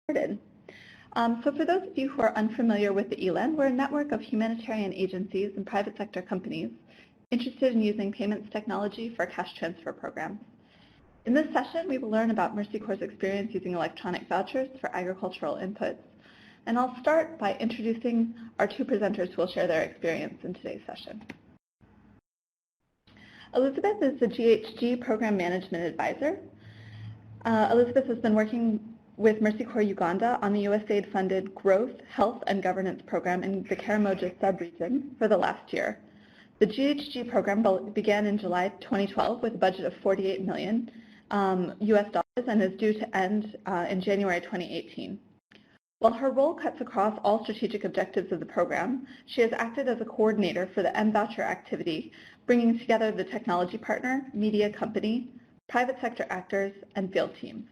started. So for those of you who are unfamiliar with the ELAN, we're a network of humanitarian agencies and private sector companies interested in using payments technology for cash transfer programs. In this session, we will learn about Mercy Corps' experience using electronic vouchers for agricultural inputs. And I'll start by introducing our two presenters who will share their experience in today's session. Elisabeth is the GHG Program Management Advisor. Elisabeth has been working with Mercy Corps Uganda on the USAID-funded Growth, Health, and Governance Program in the Karamoja sub-region for the last year. The GHG program began in July 2012 with a budget of $48 million US dollars and is due to end in January 2018. While her role cuts across all strategic objectives of the program, she has acted as a coordinator for the M-voucher activity, bringing together the technology partner, media company, private sector actors, and field teams.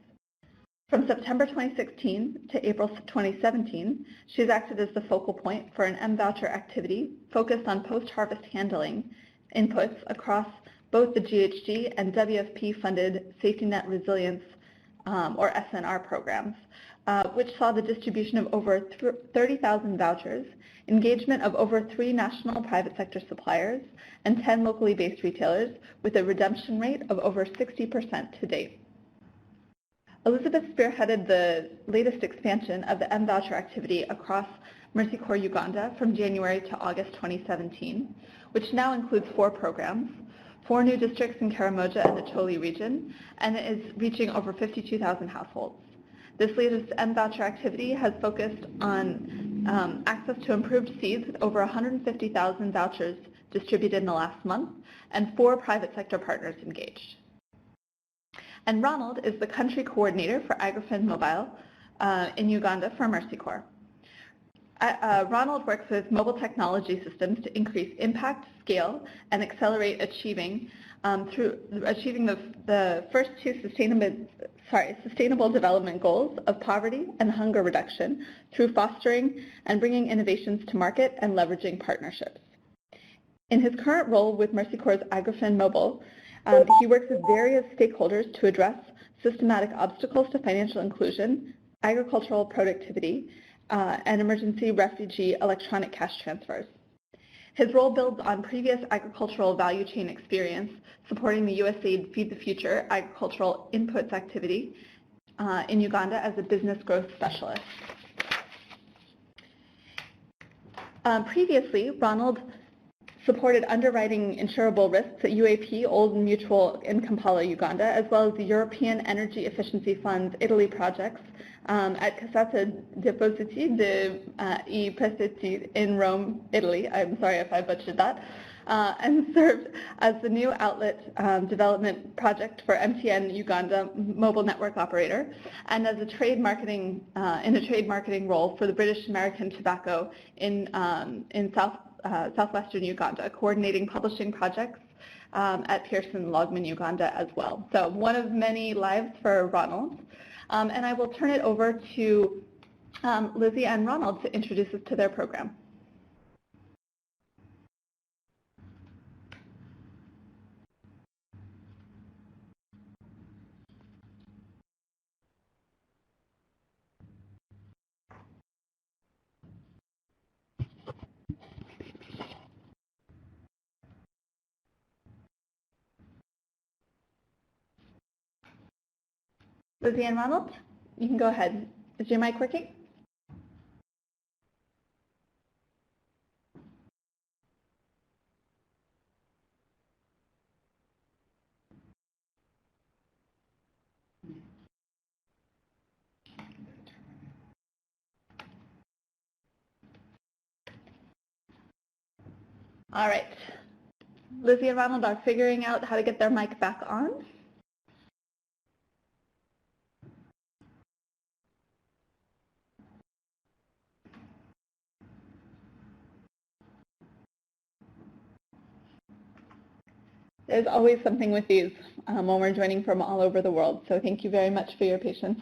From September 2016 to April 2017, she has acted as the focal point for an M-voucher activity focused on post-harvest handling inputs across both the GHG and WFP-funded Safety Net Resilience, or SNR programs, which saw the distribution of over 30,000 vouchers, engagement of over 3 national private sector suppliers, and 10 locally based retailers, with a redemption rate of over 60% to date. Elisabeth spearheaded the latest expansion of the M-voucher activity across Mercy Corps Uganda from January to August 2017, which now includes 4 programs, 4 new districts in Karamoja and the Choli region, and is reaching over 52,000 households. This latest M-voucher activity has focused on access to improved seeds with over 150,000 vouchers distributed in the last month and 4 private sector partners engaged. And Ronald is the country coordinator for AgriFin Mobile in Uganda for Mercy Corps. Ronald works with mobile technology systems to increase impact, scale, and accelerate achieving the first 2 sustainable development goals of poverty and hunger reduction through fostering and bringing innovations to market and leveraging partnerships. In his current role with Mercy Corps' AgriFin Mobile, he works with various stakeholders to address systematic obstacles to financial inclusion, agricultural productivity, and emergency refugee electronic cash transfers. His role builds on previous agricultural value chain experience supporting the USAID Feed the Future agricultural inputs activity in Uganda as a business growth specialist. Previously, Ronald supported underwriting insurable risks at UAP, Old Mutual in Kampala, Uganda, as well as the European Energy Efficiency Fund's Italy projects at Cassa Depositi e Prestiti in Rome, Italy. I'm sorry if I butchered that. And served as the new outlet development project for MTN Uganda mobile network operator, and as a trade marketing role for the British American Tobacco in southwestern Uganda, coordinating publishing projects at Pearson Logman Uganda as well. So one of many lives for Ronald. And I will turn it over to Lizzie and Ronald to introduce us to their program. Lizzie and Ronald, you can go ahead. Is your mic working? All right. Lizzie and Ronald are figuring out how to get their mic back on. There's always something with these when we're joining from all over the world, so thank you very much for your patience.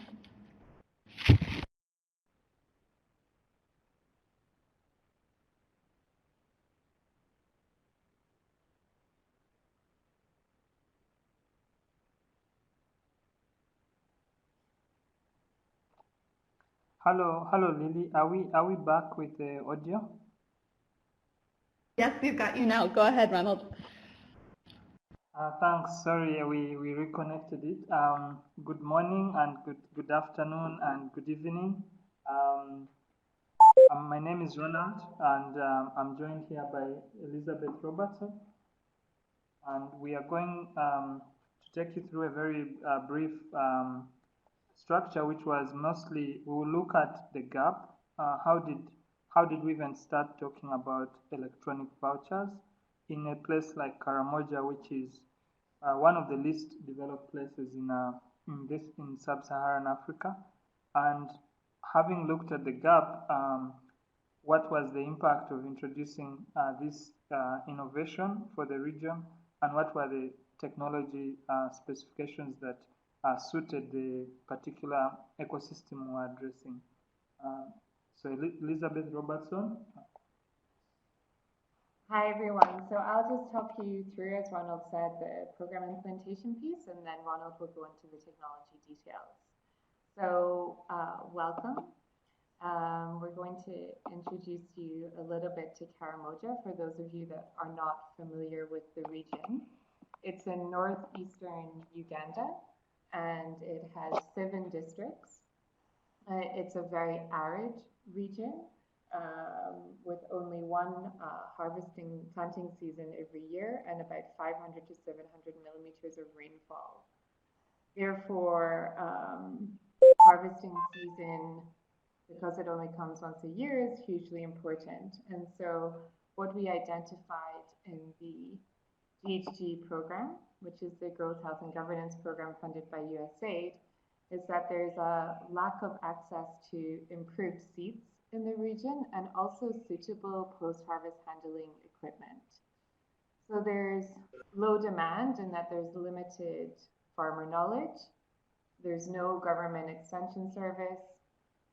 Hello, Lily. Are we back with the audio? Yes, we've got you now. Go ahead, Ronald. Thanks. Sorry, we reconnected it. Good morning and good afternoon and good evening. My name is Ronald, and I'm joined here by Elisabeth Robertson, and we are going to take you through a very brief structure, which was mostly we will look at the gap. How did we even start talking about electronic vouchers in a place like Karamoja, which is one of the least developed places in sub-Saharan Africa? And having looked at the gap, what was the impact of introducing this innovation for the region, and what were the technology specifications that suited the particular ecosystem we're addressing? So Elisabeth Robertson. Hi everyone. So I'll just talk you through, as Ronald said, the program implementation piece, and then Ronald will go into the technology details. So welcome. We're going to introduce you a little bit to Karamoja for those of you that are not familiar with the region. It's in northeastern Uganda, and it has 7 districts. It's a very arid region with only one planting season every year and about 500 to 700 millimeters of rainfall. Therefore, harvesting season, because it only comes once a year, is hugely important. And so what we identified in the GHG program, which is the Growth, Health and Governance program funded by USAID, is that there's a lack of access to improved seeds in the region and also suitable post-harvest handling equipment. So there's low demand in that there's limited farmer knowledge, there's no government extension service,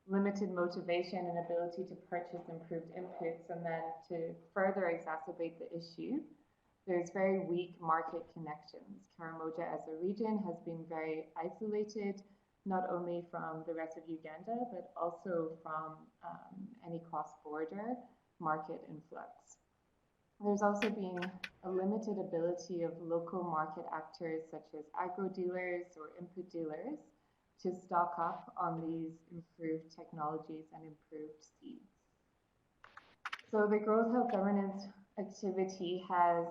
limited motivation and ability to purchase improved inputs, and then to further exacerbate the issue, there's very weak market connections. Karamoja as a region has been very isolated, not only from the rest of Uganda, but also from any cross-border market influx. There's also been a limited ability of local market actors such as agro-dealers or input dealers to stock up on these improved technologies and improved seeds. So the Growth Health Governance activity has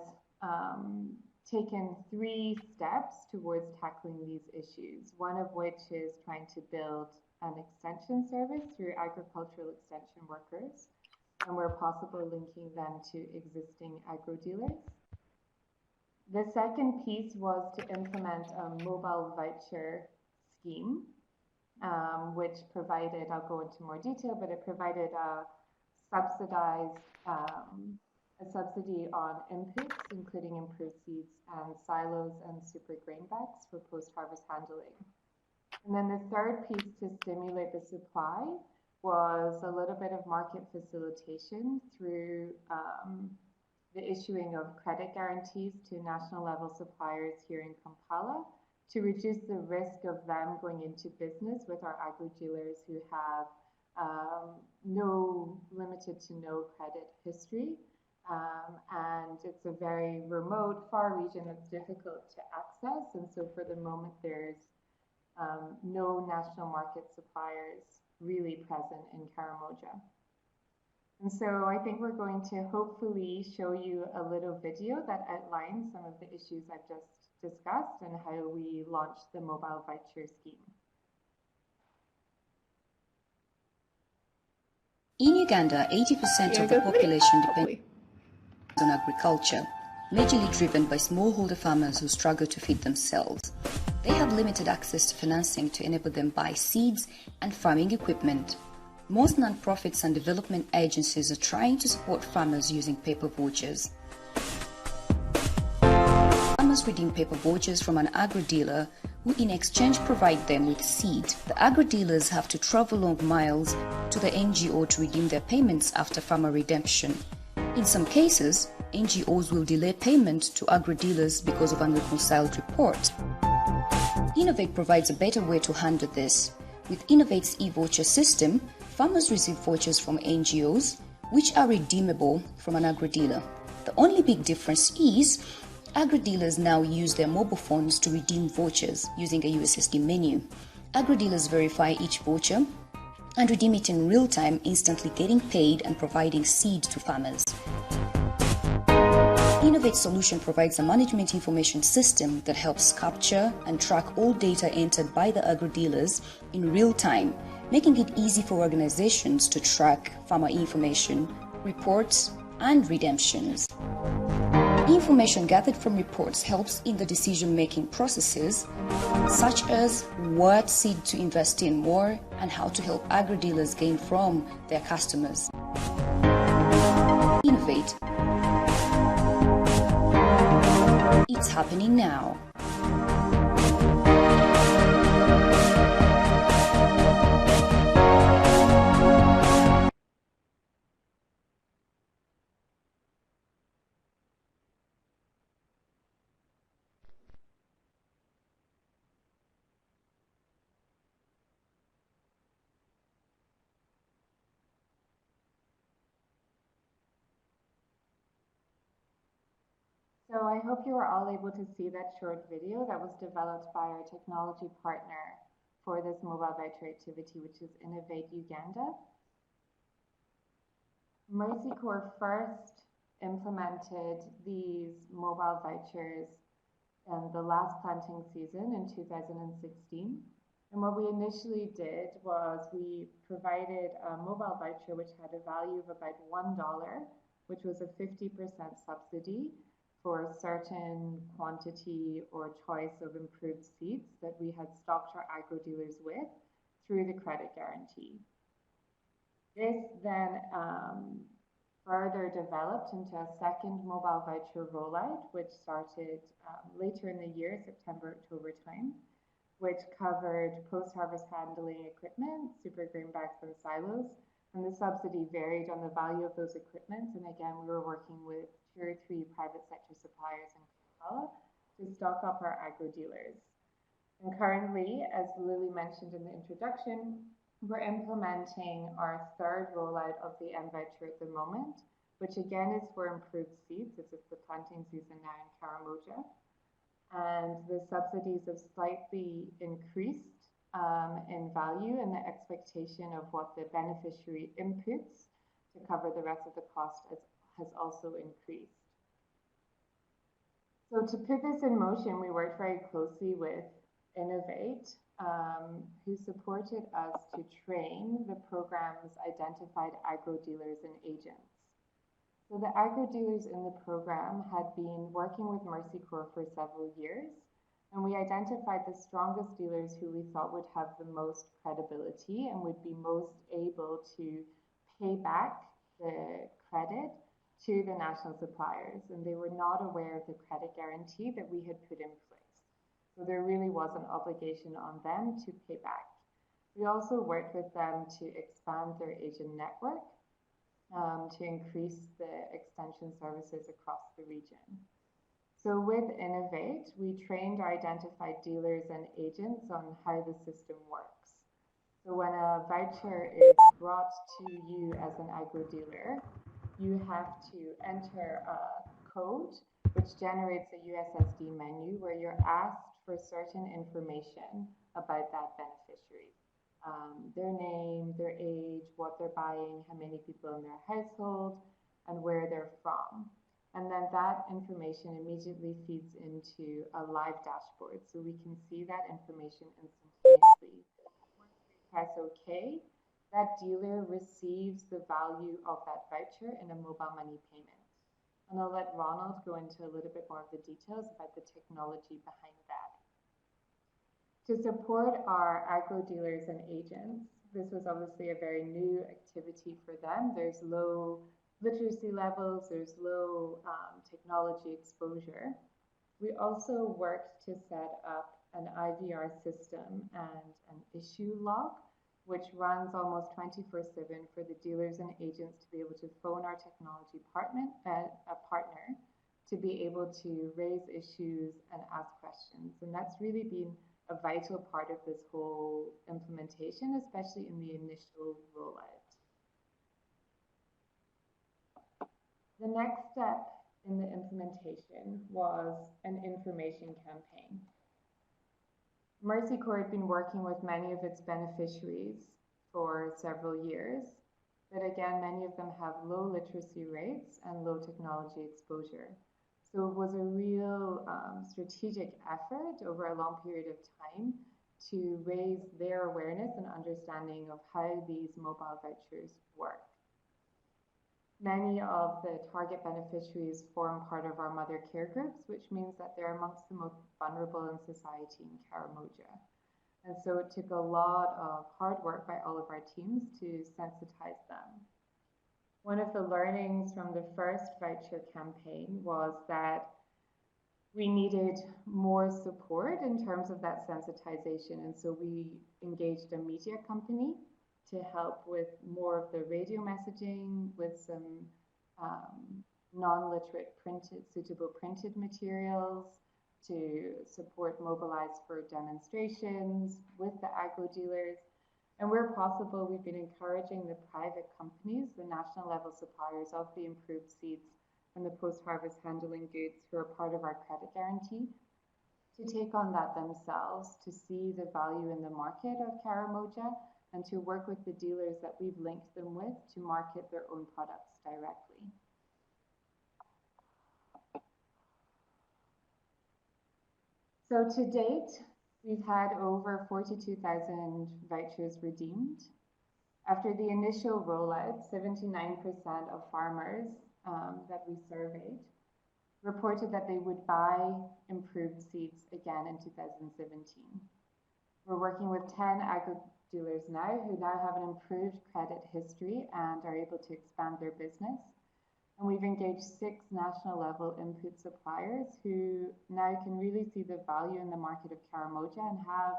taken 3 steps towards tackling these issues, one of which is trying to build an extension service through agricultural extension workers, and where possible linking them to existing agro-dealers. The second piece was to implement a mobile voucher scheme, which provided, I'll go into more detail, but it provided a subsidy on inputs, including improved seeds and silos and super grain bags for post-harvest handling. And then the third piece to stimulate the supply was a little bit of market facilitation through the issuing of credit guarantees to national level suppliers here in Kampala to reduce the risk of them going into business with our agro-dealers who have limited to no credit history. And it's a very remote, far region that's difficult to access. And so for the moment, there's no national market suppliers really present in Karamoja. And so I think we're going to hopefully show you a little video that outlines some of the issues I've just discussed and how we launched the mobile voucher scheme. In Uganda, 80% of the population depends on agriculture, majorly driven by smallholder farmers who struggle to feed themselves. They have limited access to financing to enable them buy seeds and farming equipment. Most non-profits and development agencies are trying to support farmers using paper vouchers. Farmers redeem paper vouchers from an agro-dealer who in exchange provide them with seed. The agro-dealers have to travel long miles to the NGO to redeem their payments after farmer redemption. In some cases, NGOs will delay payment to agro-dealers because of unreconciled reports. Innovate provides a better way to handle this. With Innovate's e-voucher system, farmers receive vouchers from NGOs, which are redeemable from an agri-dealer. The only big difference is agri-dealers now use their mobile phones to redeem vouchers using a USSD menu. Agri-dealers verify each voucher and redeem it in real time, instantly getting paid and providing seed to farmers. Innovate solution provides a management information system that helps capture and track all data entered by the agri-dealers in real time, making it easy for organizations to track farmer information, reports, and redemptions. Information gathered from reports helps in the decision-making processes, such as what seed to invest in more and how to help agri-dealers gain from their customers. Innovate. It's happening now. So I hope you were all able to see that short video that was developed by our technology partner for this mobile voucher activity, which is Innovate Uganda. Mercy Corps first implemented these mobile vouchers in the last planting season in 2016. And what we initially did was we provided a mobile voucher which had a value of about $1, which was a 50% subsidy for a certain quantity or choice of improved seeds that we had stocked our agro-dealers with through the credit guarantee. This then further developed into a second mobile voucher rollout, which started later in the year, September, October time, which covered post-harvest handling equipment, super grain bags and silos, and the subsidy varied on the value of those equipments. And again, we were working with 2 or 3 private sector suppliers in Kampala to stock up our agro-dealers. And currently, as Lily mentioned in the introduction, we're implementing our third rollout of the M-voucher at the moment, which again is for improved seeds. This is the planting season now in Karamoja. And the subsidies have slightly increased in value, and the expectation of what the beneficiary inputs to cover the rest of the cost has also increased. So to put this in motion, we worked very closely with Innovate, who supported us to train the program's identified agro-dealers and agents. So the agro-dealers in the program had been working with Mercy Corps for several years, and we identified the strongest dealers who we thought would have the most credibility and would be most able to pay back the credit to the national suppliers, and they were not aware of the credit guarantee that we had put in place. So there really was an obligation on them to pay back. We also worked with them to expand their agent network to increase the extension services across the region. So with Innovate, we trained our identified dealers and agents on how the system works. So when a voucher is brought to you as an agro-dealer, you have to enter a code which generates a USSD menu where you're asked for certain information about that beneficiary. Their name, their age, what they're buying, how many people in their household, and where they're from. And then that information immediately feeds into a live dashboard, so we can see that information instantaneously. Once we press OK, that dealer receives the value of that voucher in a mobile money payment. And I'll let Ronald go into a little bit more of the details about the technology behind that. To support our agro-dealers and agents, this was obviously a very new activity for them. There's low literacy levels, there's low technology exposure. We also worked to set up an IVR system and an issue log, which runs almost 24/7 for the dealers and agents to be able to phone our technology partner to be able to raise issues and ask questions. And that's really been a vital part of this whole implementation, especially in the initial rollout. The next step in the implementation was an information campaign. Mercy Corps had been working with many of its beneficiaries for several years, but again, many of them have low literacy rates and low technology exposure. So it was a real strategic effort over a long period of time to raise their awareness and understanding of how these mobile vouchers work. Many of the target beneficiaries form part of our mother care groups, which means that they're amongst the most vulnerable in society in Karamoja. And so it took a lot of hard work by all of our teams to sensitize them. One of the learnings from the first voucher campaign was that we needed more support in terms of that sensitization. And so we engaged a media company to help with more of the radio messaging, with some non-literate suitable printed materials, to support mobilize for demonstrations with the agro dealers. And where possible, we've been encouraging the private companies, the national level suppliers of the improved seeds and the post-harvest handling goods who are part of our credit guarantee, to take on that themselves, to see the value in the market of Karamoja, and to work with the dealers that we've linked them with to market their own products directly. So to date, we've had over 42,000 vouchers redeemed. After the initial rollout, 79% of farmers that we surveyed reported that they would buy improved seeds again in 2017. We're working with 10 agro dealers now who now have an improved credit history and are able to expand their business. And we've engaged 6 national level input suppliers who now can really see the value in the market of Karamoja and have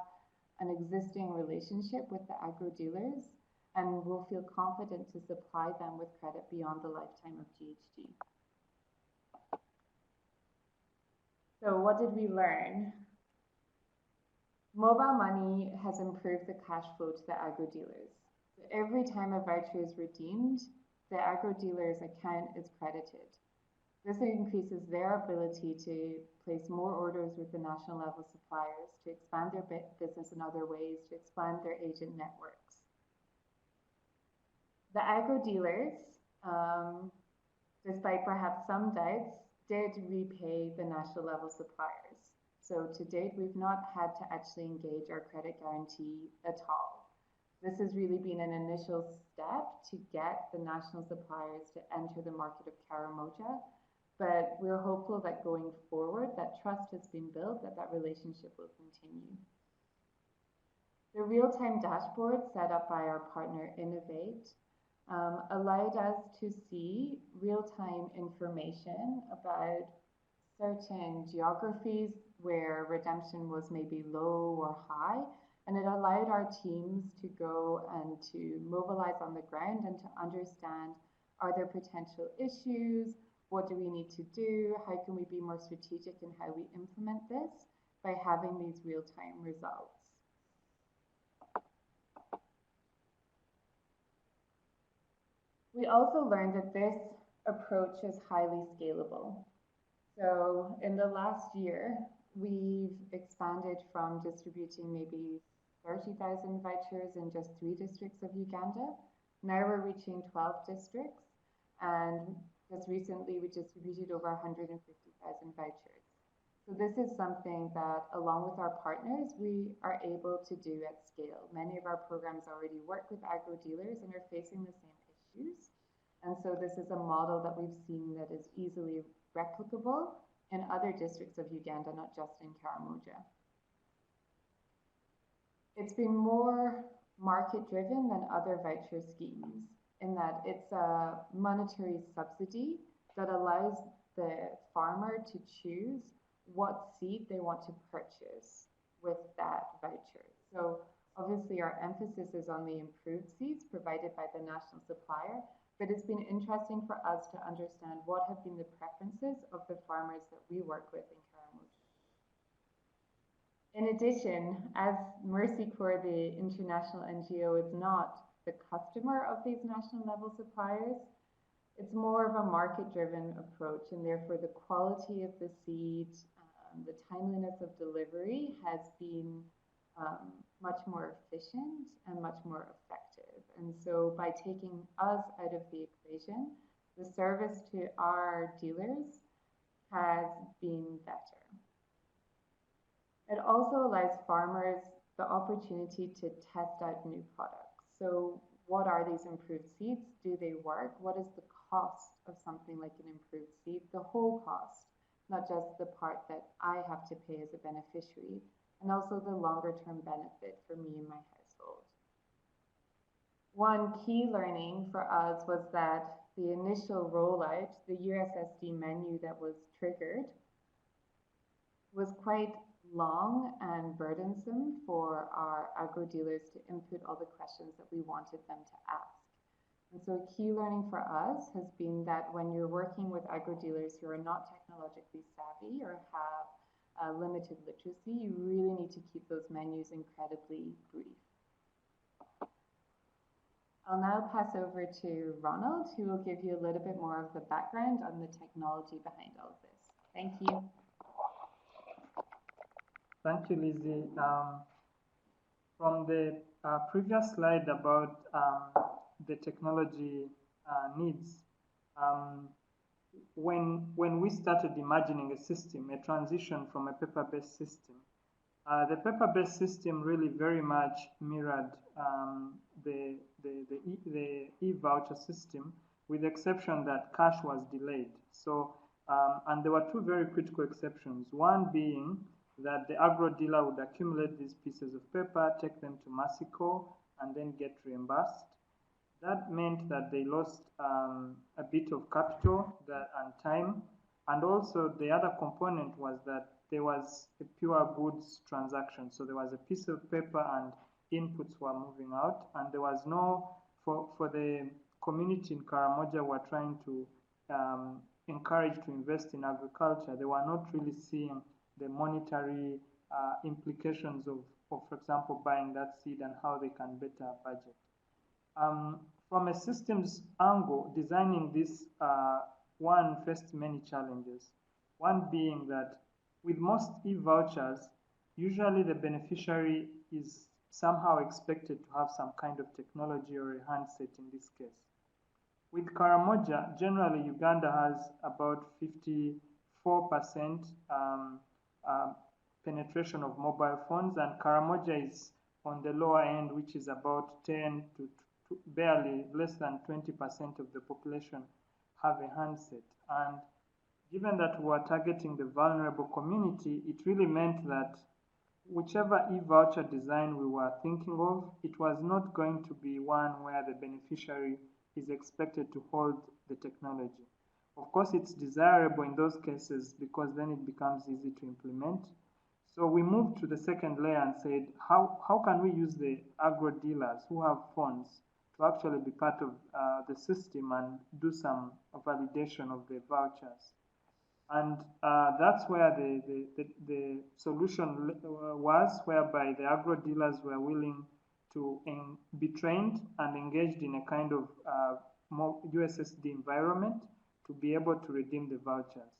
an existing relationship with the agro dealers and will feel confident to supply them with credit beyond the lifetime of GHG. So what did we learn? Mobile money has improved the cash flow to the agro dealers. So every time a voucher is redeemed, the agro dealer's account is credited. This increases their ability to place more orders with the national level suppliers, to expand their business in other ways, to expand their agent networks. The agro dealers, despite perhaps some doubts, did repay the national level suppliers. So to date, we've not had to actually engage our credit guarantee at all. This has really been an initial step to get the national suppliers to enter the market of Karamoja, but we're hopeful that going forward, that trust has been built, that relationship will continue. The real-time dashboard set up by our partner Innovate allowed us to see real-time information about certain geographies where redemption was maybe low or high, and it allowed our teams to go and to mobilize on the ground and to understand, are there potential issues? What do we need to do? How can we be more strategic in how we implement this by having these real-time results? We also learned that this approach is highly scalable. So in the last year, we've expanded from distributing maybe 30,000 vouchers in just 3 districts of Uganda. Now we're reaching 12 districts, and just recently we distributed over 150,000 vouchers. So this is something that, along with our partners, we are able to do at scale. Many of our programs already work with agro dealers and are facing the same issues. And so this is a model that we've seen that is easily replicable in other districts of Uganda, not just in Karamoja. It's been more market-driven than other voucher schemes in that it's a monetary subsidy that allows the farmer to choose what seed they want to purchase with that voucher. So obviously our emphasis is on the improved seeds provided by the national supplier, but it's been interesting for us to understand what have been the preferences of the farmers that we work with in Karamoja. In addition, as Mercy Corps, the international NGO, is not the customer of these national level suppliers, it's more of a market-driven approach, and therefore the quality of the seed, the timeliness of delivery has been much more efficient and much more effective. And so by taking us out of the equation, the service to our dealers has been better. It also allows farmers the opportunity to test out new products. So what are these improved seeds? Do they work? What is the cost of something like an improved seed? The whole cost, not just the part that I have to pay as a beneficiary, and also the longer term benefit for me and my household. One key learning for us was that the initial rollout, the USSD menu that was triggered, was quite long and burdensome for our agro dealers to input all the questions that we wanted them to ask. And so a key learning for us has been that when you're working with agro dealers who are not technologically savvy or have limited literacy, you really need to keep those menus incredibly brief. I'll now pass over to Ronald, who will give you a little bit more of the background on the technology behind all of this. Thank you. Thank you, Lizzie. From the previous slide about the technology needs, when we started imagining a system, a transition from a paper-based system, the paper-based system really very much mirrored the e-voucher system, with the exception that cash was delayed. So, and there were two very critical exceptions. One being that the agro dealer would accumulate these pieces of paper, take them to Mercy Corps, and then get reimbursed. That meant that they lost a bit of capital and time. And also the other component was that there was a pure goods transaction. So there was a piece of paper and inputs were moving out, and there was no, for the community in Karamoja who were trying to encourage to invest in agriculture, they were not really seeing the monetary implications of, for example, buying that seed and how they can better budget. From a systems angle, designing this one faced many challenges. One being that with most e-vouchers, usually the beneficiary is somehow expected to have some kind of technology or a handset in this case. With Karamoja, generally Uganda has about 54% penetration of mobile phones, and Karamoja is on the lower end, which is about 10 to barely less than 20% of the population have a handset. And given that we are targeting the vulnerable community, it really meant that whichever e-voucher design we were thinking of, it was not going to be one where the beneficiary is expected to hold the technology. Of course, it's desirable in those cases because then it becomes easy to implement. So we moved to the second layer and said, how can we use the agro dealers who have phones to actually be part of the system and do some validation of the vouchers? And that's where the solution was, whereby the agro dealers were willing to be trained and engaged in a kind of more USSD environment to be able to redeem the vouchers.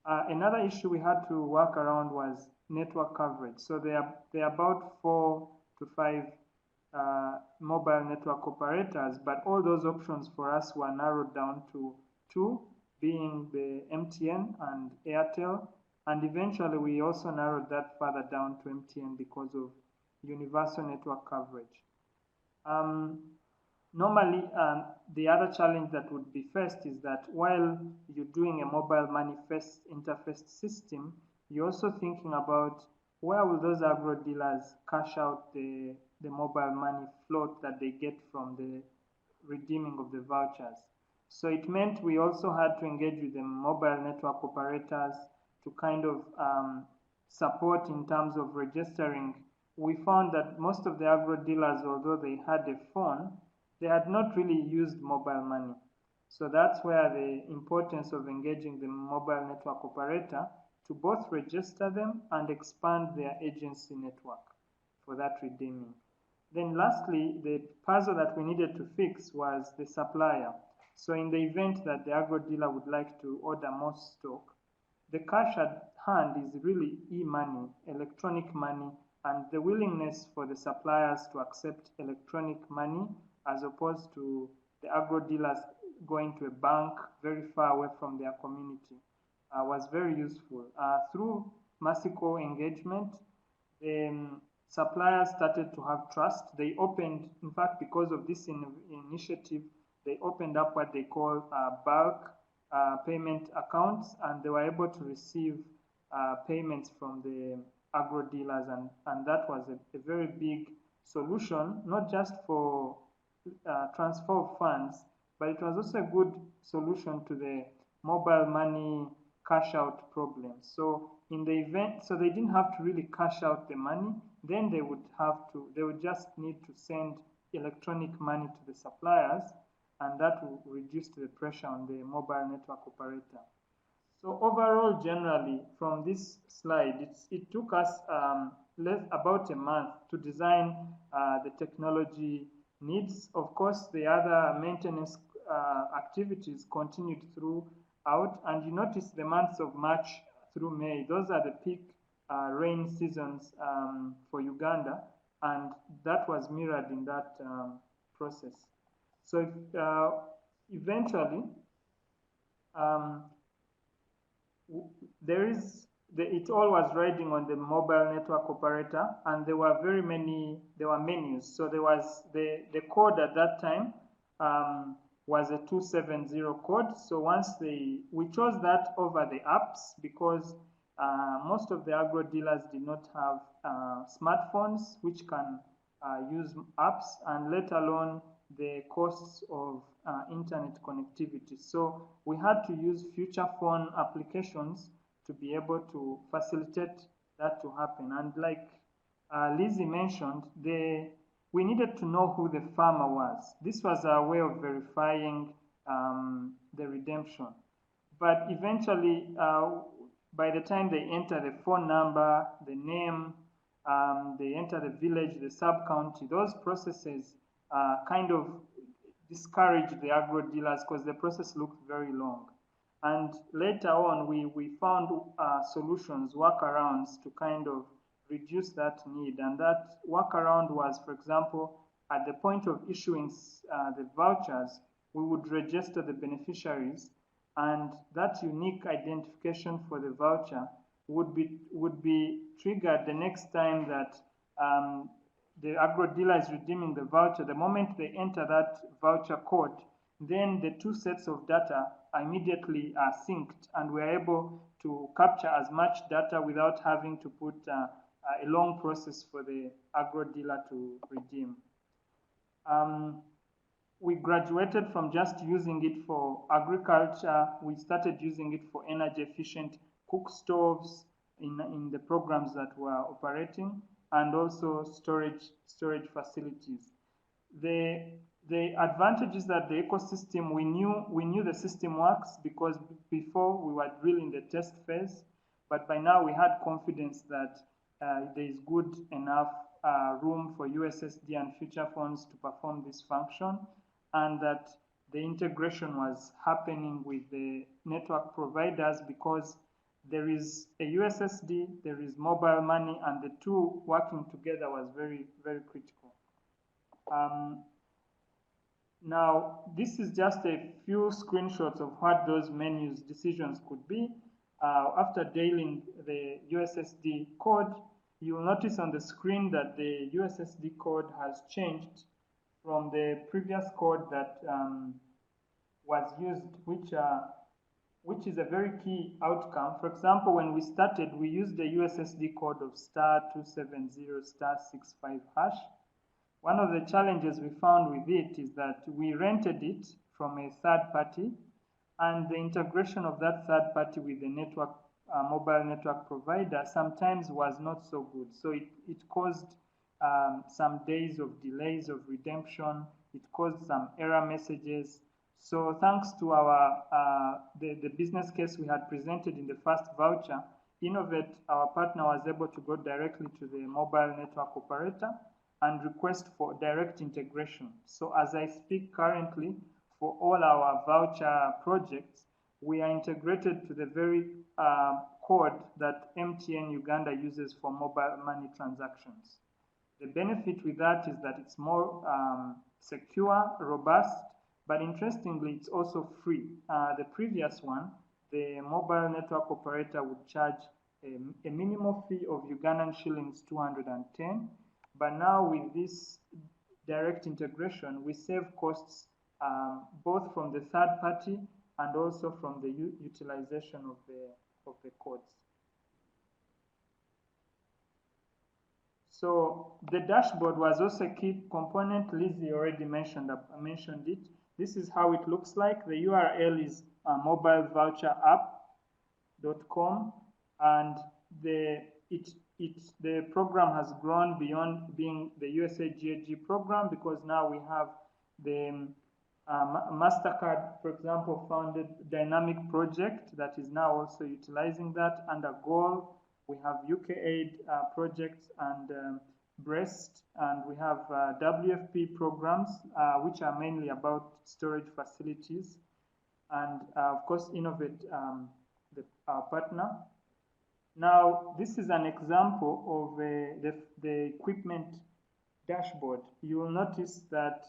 Another issue we had to work around was network coverage. So there are about 4 to 5 mobile network operators, but all those options for us were narrowed down to 2, being the MTN and Airtel, and eventually we also narrowed that further down to MTN because of universal network coverage. Normally, the other challenge that would be faced is that while you're doing a mobile money interface system, you're also thinking about where will those agro dealers cash out the mobile money float that they get from the redeeming of the vouchers. So it meant we also had to engage with the mobile network operators to kind of support in terms of registering. We found that most of the agro dealers, although they had a phone, they had not really used mobile money. So that's where the importance of engaging the mobile network operator to both register them and expand their agency network for that redeeming. Then lastly, the puzzle that we needed to fix was the supplier. So in the event that the agro dealer would like to order more stock, the cash at hand is really e-money, electronic money, and the willingness for the suppliers to accept electronic money as opposed to the agro dealers going to a bank very far away from their community was very useful. Through Mercy Corps engagement, suppliers started to have trust. They opened, in fact, because of this initiative, they opened up what they call bulk payment accounts, and they were able to receive payments from the agro dealers, and that was a very big solution, not just for transfer of funds, but it was also a good solution to the mobile money cash out problem. So in the event, so they didn't have to really cash out the money, then they would just need to send electronic money to the suppliers, and that will reduce the pressure on the mobile network operator. So overall, generally, from this slide, it took us about a month to design the technology needs. Of course, the other maintenance activities continued throughout, and you notice the months of March through May, those are the peak rain seasons for Uganda, and that was mirrored in that process. So eventually, it all was riding on the mobile network operator, and there were menus. So there was the code at that time was a 270 code. So we chose that over the apps because most of the agro dealers did not have smartphones which can use apps, and let alone the costs of internet connectivity. So we had to use feature phone applications to be able to facilitate that to happen. And like Lizzie mentioned, we needed to know who the farmer was. This was our way of verifying the redemption. But eventually, by the time they enter the phone number, the name, they enter the village, the sub-county, those processes kind of discouraged the agro dealers because the process looked very long. And later on, we found solutions, workarounds to kind of reduce that need. And that workaround was, for example, at the point of issuing the vouchers, we would register the beneficiaries, and that unique identification for the voucher would be triggered the next time that the agro dealer is redeeming the voucher. The moment they enter that voucher code, then the two sets of data immediately are synced, and we're able to capture as much data without having to put a long process for the agro dealer to redeem. We graduated from just using it for agriculture. We started using it for energy efficient cook stoves in the programs that were operating, and also storage facilities. The advantage is that the ecosystem, we knew the system works because before we were really in the test phase, but by now we had confidence that there is good enough room for USSD and feature phones to perform this function, and that the integration was happening with the network providers because there is a USSD, there is mobile money, and the two working together was very, very critical. Now, this is just a few screenshots of what those menus decisions could be. After dialing the USSD code, you'll notice on the screen that the USSD code has changed from the previous code that was used, which is a very key outcome. For example, when we started, we used the USSD code of *270*65#. One of the challenges we found with it is that we rented it from a third party, and the integration of that third party with the network, mobile network provider sometimes was not so good. So it caused some days of delays of redemption. It caused some error messages. So thanks to our the business case we had presented in the first voucher, Innovate, our partner, was able to go directly to the mobile network operator and request for direct integration. So as I speak currently, for all our voucher projects, we are integrated to the very code that MTN Uganda uses for mobile money transactions. The benefit with that is that it's more secure, robust, but interestingly, it's also free. The previous one, the mobile network operator would charge a minimal fee of Ugandan shillings 210, but now with this direct integration, we save costs both from the third party and also from the utilization of the codes. So the dashboard was also a key component. Lizzie already mentioned it. This is how it looks like. The URL is mobilevoucherapp.com, and the program has grown beyond being the USAID program, because now we have the MasterCard, for example, founded dynamic project that is now also utilizing that under goal. We have UKAID projects and BREAST, and we have WFP programs, which are mainly about storage facilities, and of course, Innovate, our partner. Now, this is an example of the equipment dashboard. You will notice that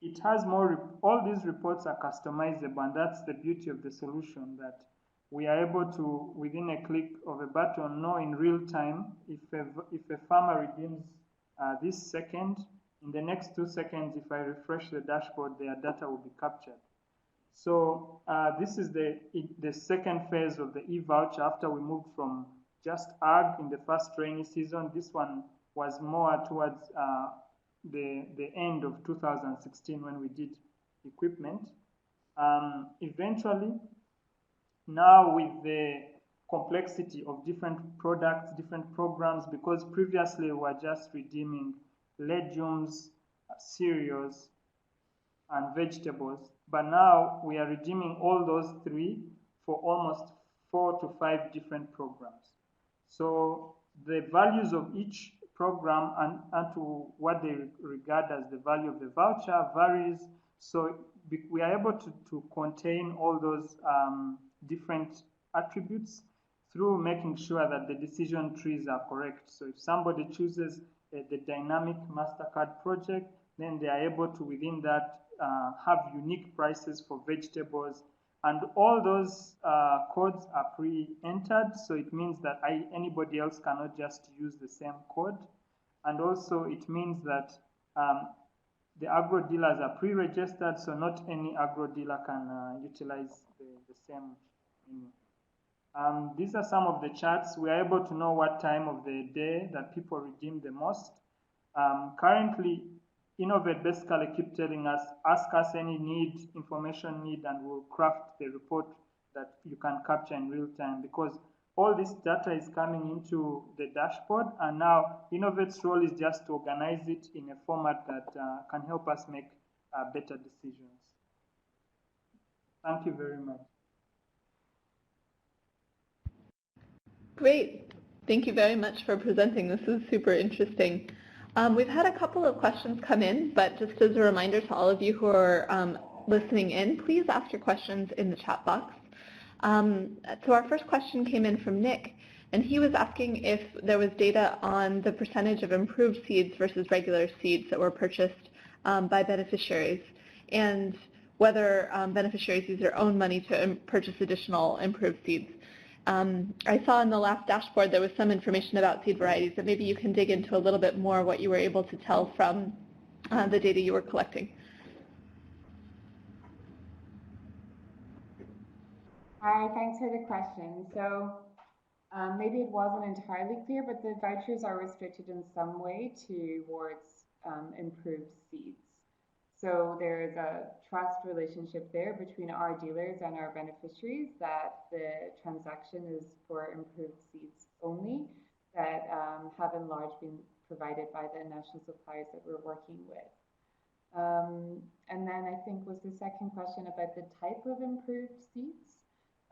it has all these reports are customizable, and that's the beauty of the solution, that we are able to, within a click of a button, know in real time if a farmer redeems this second, in the next 2 seconds, if I refresh the dashboard, their data will be captured. So this is the second phase of the e-voucher after we moved from just ag in the first rainy season. This one was more towards the end of 2016 when we did equipment. Eventually, now with the complexity of different products, different programs, because previously we were just redeeming legumes, cereals, and vegetables, but now we are redeeming all those three for almost 4 to 5 different programs. So the values of each program and to what they regard as the value of the voucher varies. So we are able to contain all those different attributes through making sure that the decision trees are correct. So if somebody chooses the dynamic MasterCard project, then they are able to, within that, have unique prices for vegetables. And all those codes are pre-entered, so it means that anybody else cannot just use the same code. And also it means that the agro dealers are pre-registered, so not any agro dealer can utilize the same menu. These are some of the charts. We are able to know what time of the day that people redeem the most. Currently, Innovate basically keep telling us, ask us any information need, and we'll craft the report that you can capture in real time, because all this data is coming into the dashboard, and now Innovate's role is just to organize it in a format that can help us make better decisions. Thank you very much. Great. Thank you very much for presenting. This is super interesting. We've had a couple of questions come in, but just as a reminder to all of you who are listening in, please ask your questions in the chat box. So our first question came in from Nick, and he was asking if there was data on the percentage of improved seeds versus regular seeds that were purchased by beneficiaries, and whether beneficiaries use their own money to purchase additional improved seeds. I saw in the last dashboard there was some information about seed varieties, but maybe you can dig into a little bit more what you were able to tell from the data you were collecting. Hi, thanks for the question. So maybe it wasn't entirely clear, but the vouchers are restricted in some way towards improved seeds. So there is a trust relationship there between our dealers and our beneficiaries, that the transaction is for improved seeds only, that have in large been provided by the national suppliers that we're working with. And then I think was the second question about the type of improved seeds.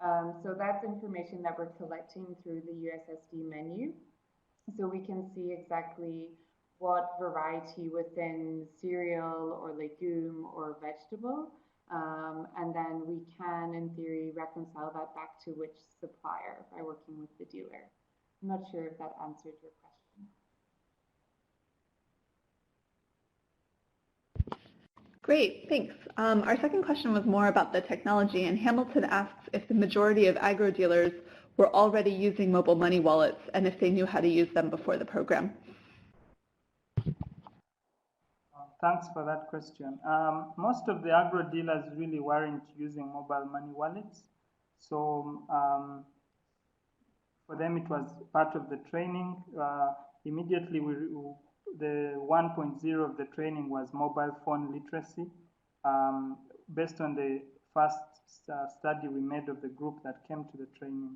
So that's information that we're collecting through the USSD menu. So we can see exactly what variety within cereal or legume or vegetable. And then we can, in theory, reconcile that back to which supplier by working with the dealer. I'm not sure if that answered your question. Great, thanks. Our second question was more about the technology, and Hamilton asks if the majority of agro dealers were already using mobile money wallets and if they knew how to use them before the program. Thanks for that question. Most of the agro dealers really weren't using mobile money wallets. So for them, it was part of the training. Immediately, the 1.0 of the training was mobile phone literacy, based on the first study we made of the group that came to the training.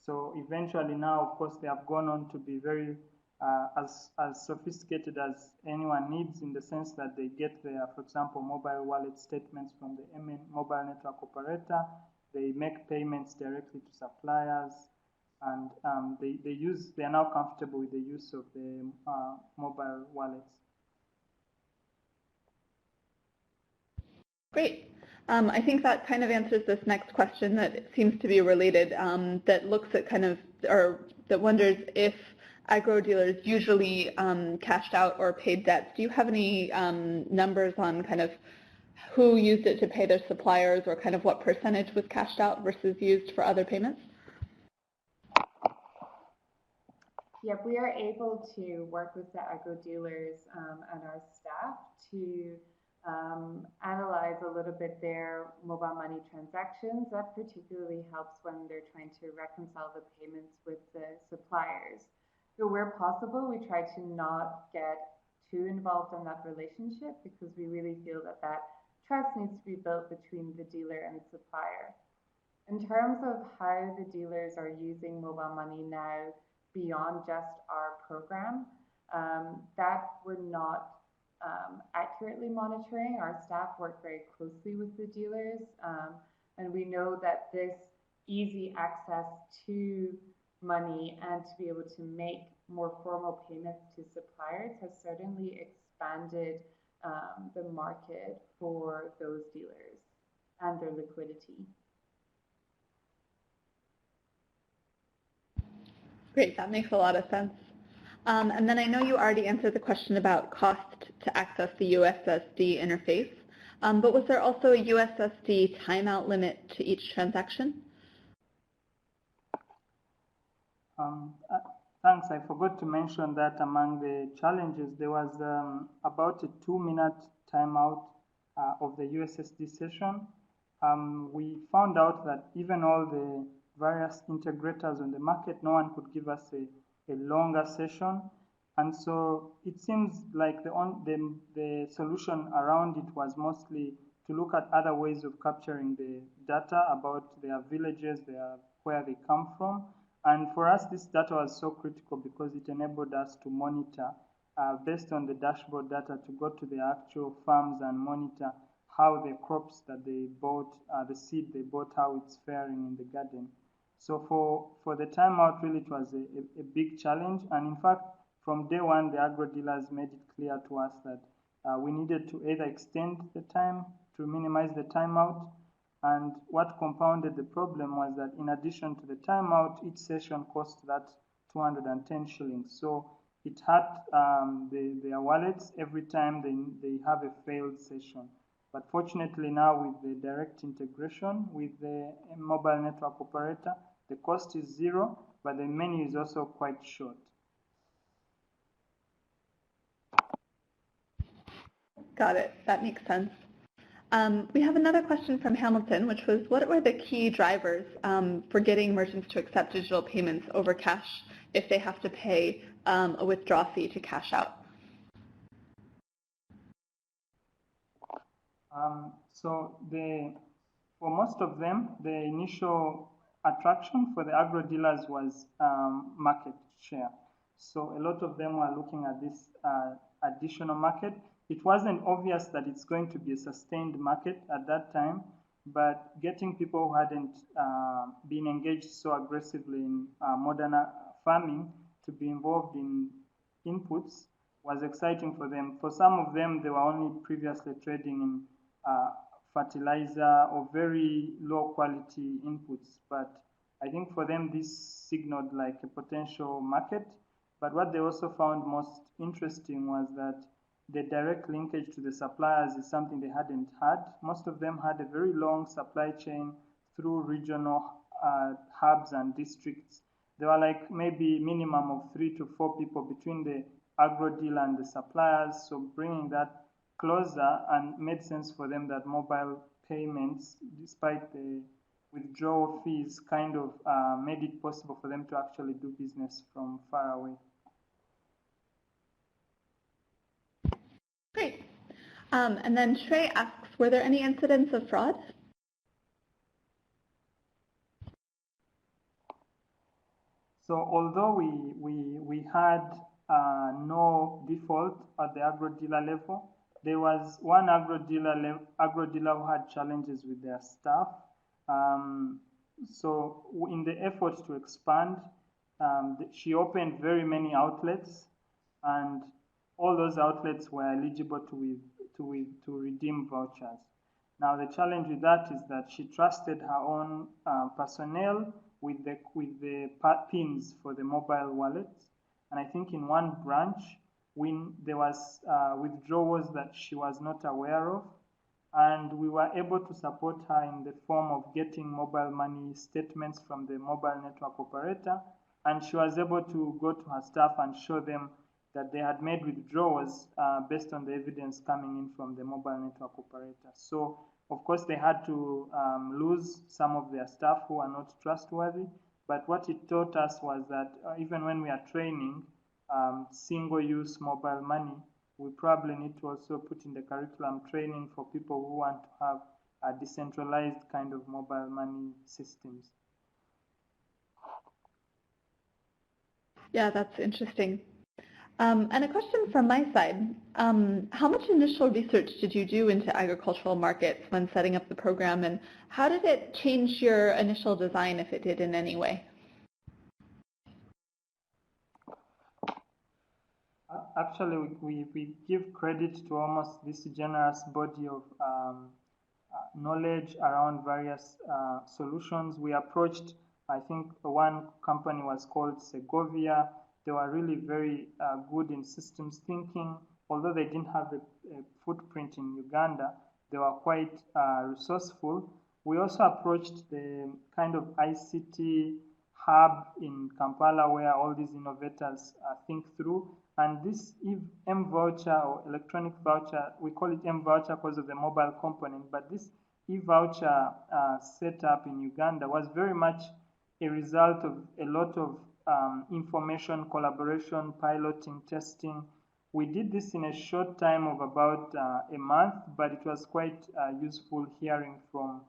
So eventually now, of course, they have gone on to be very as sophisticated as anyone needs, in the sense that they get their, for example, mobile wallet statements from the MN mobile network operator. They make payments directly to suppliers, and they are now comfortable with the use of the mobile wallets. Great. I think that kind of answers this next question that seems to be related, that looks at kind of, or that wonders if agro dealers usually cashed out or paid debts. Do you have any numbers on kind of who used it to pay their suppliers, or kind of what percentage was cashed out versus used for other payments? Yeah, we are able to work with the agro dealers and our staff to analyze a little bit their mobile money transactions. That particularly helps when they're trying to reconcile the payments with the suppliers. So where possible, we try to not get too involved in that relationship, because we really feel that that trust needs to be built between the dealer and the supplier. In terms of how the dealers are using mobile money now beyond just our program, that we're not accurately monitoring. Our staff work very closely with the dealers, and we know that this easy access to money and to be able to make more formal payments to suppliers has certainly expanded the market for those dealers and their liquidity. Great, that makes a lot of sense. And then I know you already answered the question about cost to access the USSD interface, but was there also a USSD timeout limit to each transaction? Thanks, I forgot to mention that among the challenges, there was about a 2-minute timeout of the USSD session. We found out that even all the various integrators on the market, no one could give us a longer session. And so it seems like the solution around it was mostly to look at other ways of capturing the data about their villages, where they come from. And for us, this data was so critical because it enabled us to monitor, based on the dashboard data, to go to the actual farms and monitor how the crops that they bought, the seed they bought, how it's faring in the garden. So for the timeout, really, it was a big challenge. And in fact, from day one, the agro dealers made it clear to us that we needed to either extend the time to minimize the timeout. And what compounded the problem was that in addition to the timeout, each session cost that 210 shillings. So it hurt their wallets every time they have a failed session. But fortunately now, with the direct integration with the mobile network operator, the cost is zero, but the menu is also quite short. Got it. That makes sense. We have another question from Hamilton, which was, what were the key drivers for getting merchants to accept digital payments over cash if they have to pay a withdrawal fee to cash out? So for most of them, the initial attraction for the agro dealers was market share. So a lot of them were looking at this additional market. It wasn't obvious that it's going to be a sustained market at that time, but getting people who hadn't been engaged so aggressively in modern farming to be involved in inputs was exciting for them. For some of them, they were only previously trading in fertilizer or very low quality inputs, but I think for them this signaled like a potential market. But what they also found most interesting was that the direct linkage to the suppliers is something they hadn't had. Most of them had a very long supply chain through regional hubs and districts. There were like maybe minimum of 3 to 4 people between the agro dealer and the suppliers. So bringing that closer and made sense for them that mobile payments, despite the withdrawal fees, kind of made it possible for them to actually do business from far away. Great. And then Shrey asks, were there any incidents of fraud? So although we had no default at the agro-dealer level, there was one agro-dealer who had challenges with their staff. So in the effort to expand, she opened very many outlets, and all those outlets were eligible to redeem vouchers. Now the challenge with that is that she trusted her own personnel with the pins for the mobile wallets, and I think in one branch, when there was withdrawals that she was not aware of, and we were able to support her in the form of getting mobile money statements from the mobile network operator, and she was able to go to her staff and show them that they had made withdrawals based on the evidence coming in from the mobile network operator. So, of course, they had to lose some of their staff who are not trustworthy, but what it taught us was that even when we are training single-use mobile money, we probably need to also put in the curriculum training for people who want to have a decentralized kind of mobile money systems. Yeah, that's interesting. And a question from my side. How much initial research did you do into agricultural markets when setting up the program, and how did it change your initial design, if it did in any way? Actually, we give credit to almost this generous body of knowledge around various solutions. We approached, I think one company was called Segovia. They were really very good in systems thinking. Although they didn't have a footprint in Uganda, they were quite resourceful. We also approached the kind of ICT hub in Kampala where all these innovators think through. And this M-voucher or electronic voucher, we call it M-voucher because of the mobile component, but this E-voucher setup in Uganda was very much a result of a lot of information, collaboration, piloting, testing. We did this in a short time of about a month, but it was quite useful hearing from,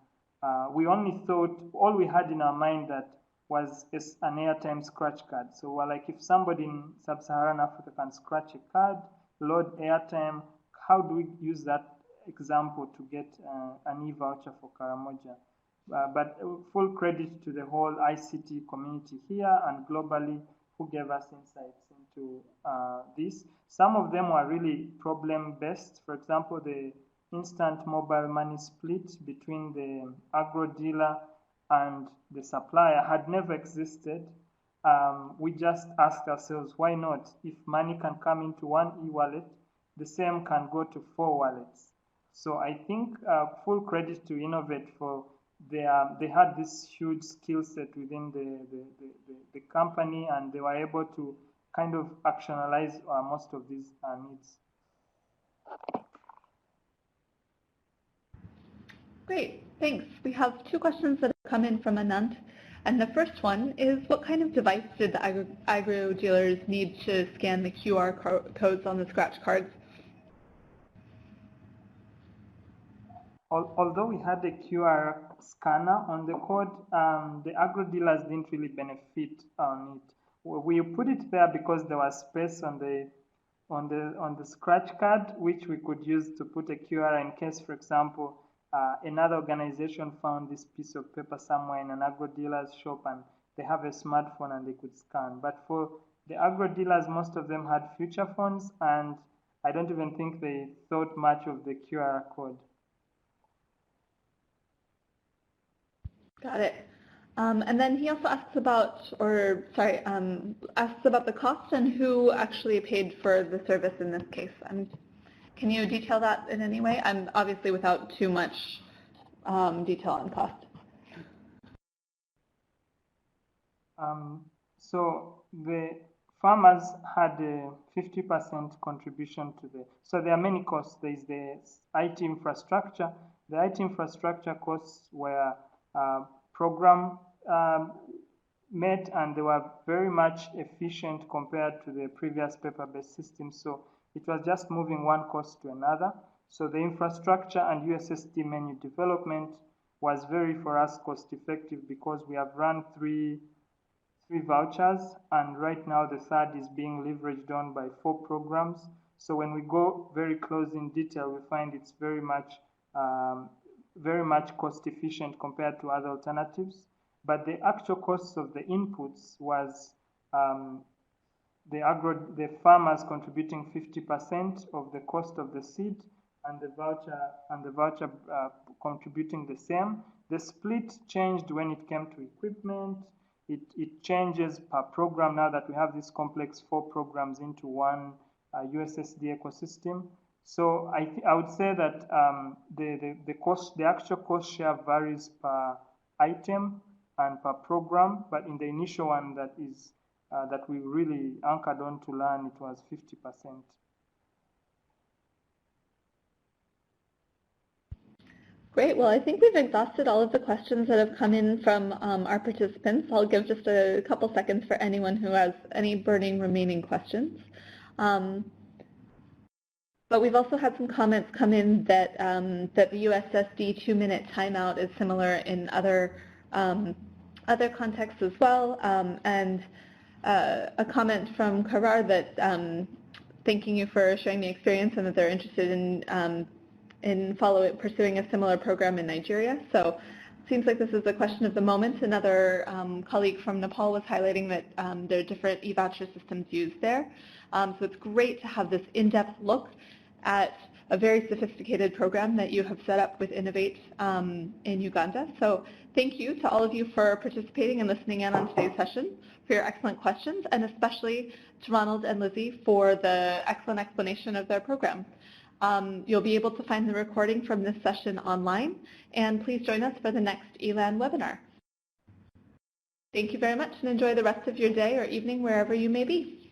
we only thought, all we had in our mind that was an airtime scratch card. So we're like, if somebody in sub-Saharan Africa can scratch a card, load airtime, how do we use that example to get an e-voucher for Karamoja? But full credit to the whole ICT community here and globally who gave us insights into this. Some of them were really problem-based. For example, the instant mobile money split between the agro-dealer and the supplier had never existed. We just asked ourselves, why not? If money can come into one e-wallet, the same can go to 4 wallets. So I think full credit to Innovate for they had this huge skill set within the company, and they were able to kind of actionalize most of these needs. Great, thanks. We have 2 questions that have come in from Anant. And the first one is, what kind of device did the agro dealers need to scan the QR codes on the scratch cards? Although we had a QR scanner on the code, the agro dealers didn't really benefit on it. We put it there because there was space on the scratch card, which we could use to put a QR in case, for example, another organization found this piece of paper somewhere in an agro dealer's shop and they have a smartphone and they could scan. But for the agro dealers, most of them had future phones, and I don't even think they thought much of the QR code. Got it. And then he also asks about, asks about the cost and who actually paid for the service in this case. Can you detail that in any way? Obviously without too much detail on cost. So the farmers had a 50% contribution to so there are many costs. There is the IT infrastructure. The IT infrastructure costs were program met, and they were very much efficient compared to the previous paper-based system. So it was just moving one cost to another. So the infrastructure and USSD menu development was very, for us, cost-effective because we have run three vouchers, and right now the third is being leveraged on by 4 programs. So when we go very close in detail, we find it's very much cost-efficient compared to other alternatives. But the actual costs of the inputs was the farmers contributing 50% of the cost of the seed, and the voucher contributing the same. The split changed when it came to equipment. It changes per program now that we have this complex 4 programs into one USSD ecosystem. So I would say that the actual cost share varies per item and per program, but in the initial one that we really anchored on to learn, it was 50%. Great. Well, I think we've exhausted all of the questions that have come in from our participants. I'll give just a couple seconds for anyone who has any burning remaining questions. But we've also had some comments come in that that the USSD 2-minute timeout is similar in other contexts as well, and a comment from Karar that thanking you for sharing the experience and that they're interested in pursuing a similar program in Nigeria. So it seems like this is a question of the moment. Another colleague from Nepal was highlighting that there are different e-voucher systems used there. So it's great to have this in-depth look at a very sophisticated program that you have set up with Innovate in Uganda. So thank you to all of you for participating and listening in on today's session, for your excellent questions, and especially to Ronald and Lizzie for the excellent explanation of their program. You'll be able to find the recording from this session online, and please join us for the next ELAN webinar. Thank you very much, and enjoy the rest of your day or evening wherever you may be.